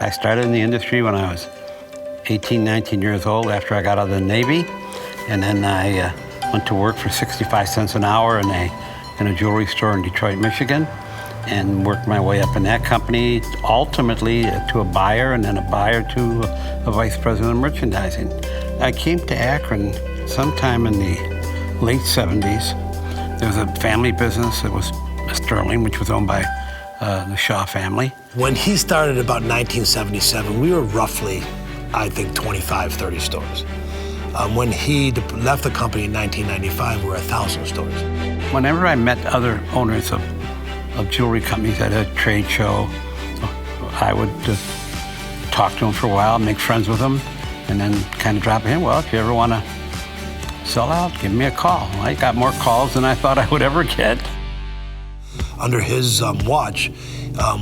I started in the industry when I was 18, 19 years old after I got out of the Navy. And then I went to work for 65 cents an hour in a jewelry store in Detroit, Michigan, and worked my way up in that company, ultimately to a buyer, and then a buyer to a vice president of merchandising. I came to Akron sometime in the late 70s. There was a family business that was Sterling, which was owned by the Shaw family. When he started about 1977, we were roughly, I think, 25, 30 stores. When he left the company in 1995, we were 1,000 stores. Whenever I met other owners of jewelry companies at a trade show, I would just talk to them for a while, make friends with them, and then kind of drop in, well, if you ever want to sell out, give me a call. I got more calls than I thought I would ever get. Under his watch,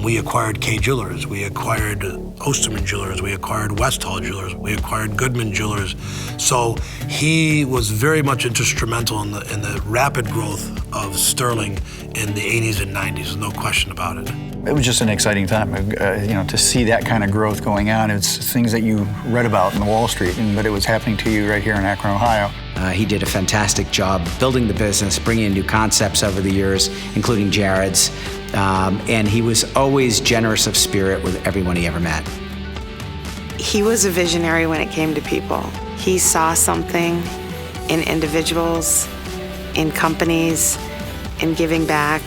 we acquired Kay Jewelers, we acquired Osterman Jewelers, we acquired Westall Jewelers, we acquired Goodman Jewelers. So he was very much instrumental in the rapid growth of Sterling in the 80s and 90s, there's no question about it. It was just an exciting time, to see that kind of growth going on. It's things that you read about in the Wall Street, but it was happening to you right here in Akron, Ohio. He did a fantastic job building the business, bringing in new concepts over the years, including Jared's. And he was always generous of spirit with everyone he ever met. He was a visionary when it came to people. He saw something in individuals, in companies, in giving back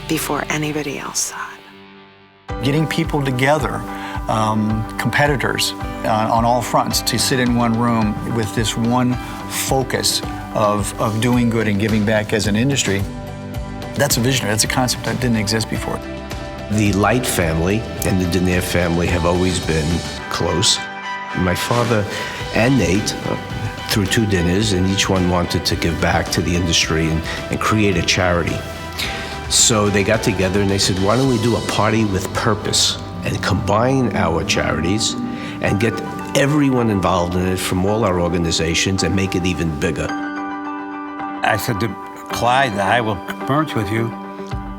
before anybody else saw it. Getting people together, competitors on all fronts, to sit in one room with this one focus of doing good and giving back as an industry, that's a vision. That's a concept that didn't exist before. The Light family and the Denier family have always been close. My father and Nate threw 2 dinners, and each one wanted to give back to the industry and create a charity. So they got together and they said, why don't we do a party with purpose and combine our charities and get everyone involved in it from all our organizations and make it even bigger. I said to Clyde that I will merge with you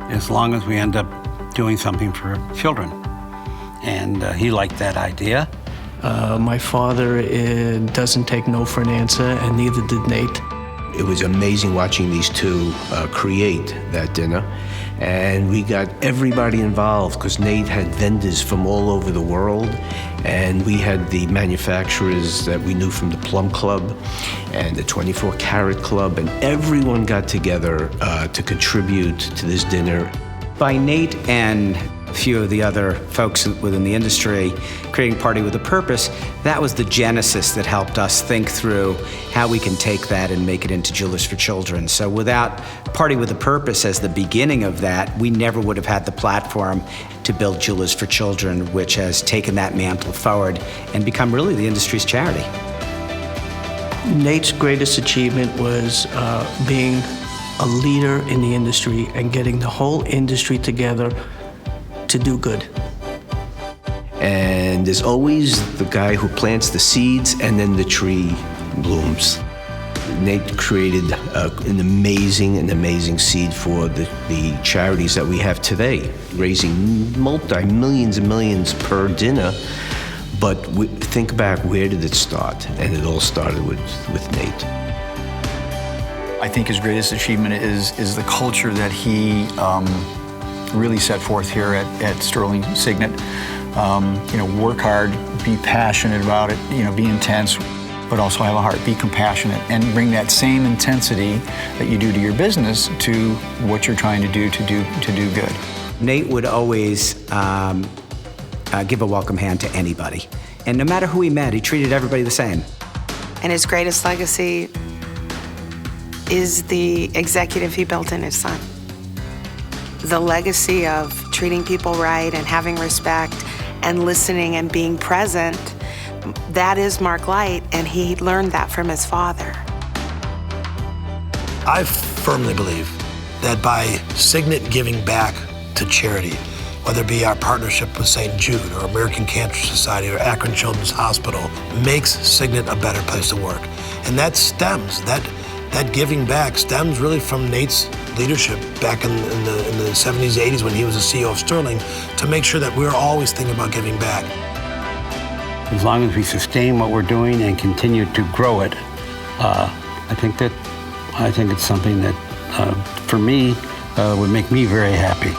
as long as we end up doing something for children. And he liked that idea. My father doesn't take no for an answer, and neither did Nate. It was amazing watching these two create that dinner. And we got everybody involved because Nate had vendors from all over the world. And we had the manufacturers that we knew from the Plum Club and the 24 Karat Club. And everyone got together to contribute to this dinner. By Nate and a few of the other folks within the industry creating Party with a Purpose, that was the genesis that helped us think through how we can take that and make it into Jewelers for Children. So without Party with a Purpose as the beginning of that, we never would have had the platform to build Jewelers for Children, which has taken that mantle forward and become really the industry's charity. Nate's greatest achievement was being a leader in the industry and getting the whole industry together to do good. And there's always the guy who plants the seeds and then the tree blooms. Nate created an amazing seed for the charities that we have today, raising multi-millions and millions per dinner. But think back, where did it start? And it all started with Nate. I think his greatest achievement is the culture that he really set forth here at Sterling Signet. Work hard, be passionate about it, be intense, but also have a heart, be compassionate, and bring that same intensity that you do to your business to what you're trying to do good. Nate would always give a welcome hand to anybody. And no matter who he met, he treated everybody the same. And his greatest legacy is the executive he built in his son. The legacy of treating people right and having respect and listening and being present, that is Mark Light, and he learned that from his father. I firmly believe that by Signet giving back to charity, whether it be our partnership with St. Jude or American Cancer Society or Akron Children's Hospital, makes Signet a better place to work. And that that giving back stems really from Nate's leadership back in the 70s, 80s when he was the CEO of Sterling, to make sure that we're always thinking about giving back. As long as we sustain what we're doing and continue to grow it, I think it's something that, for me, would make me very happy.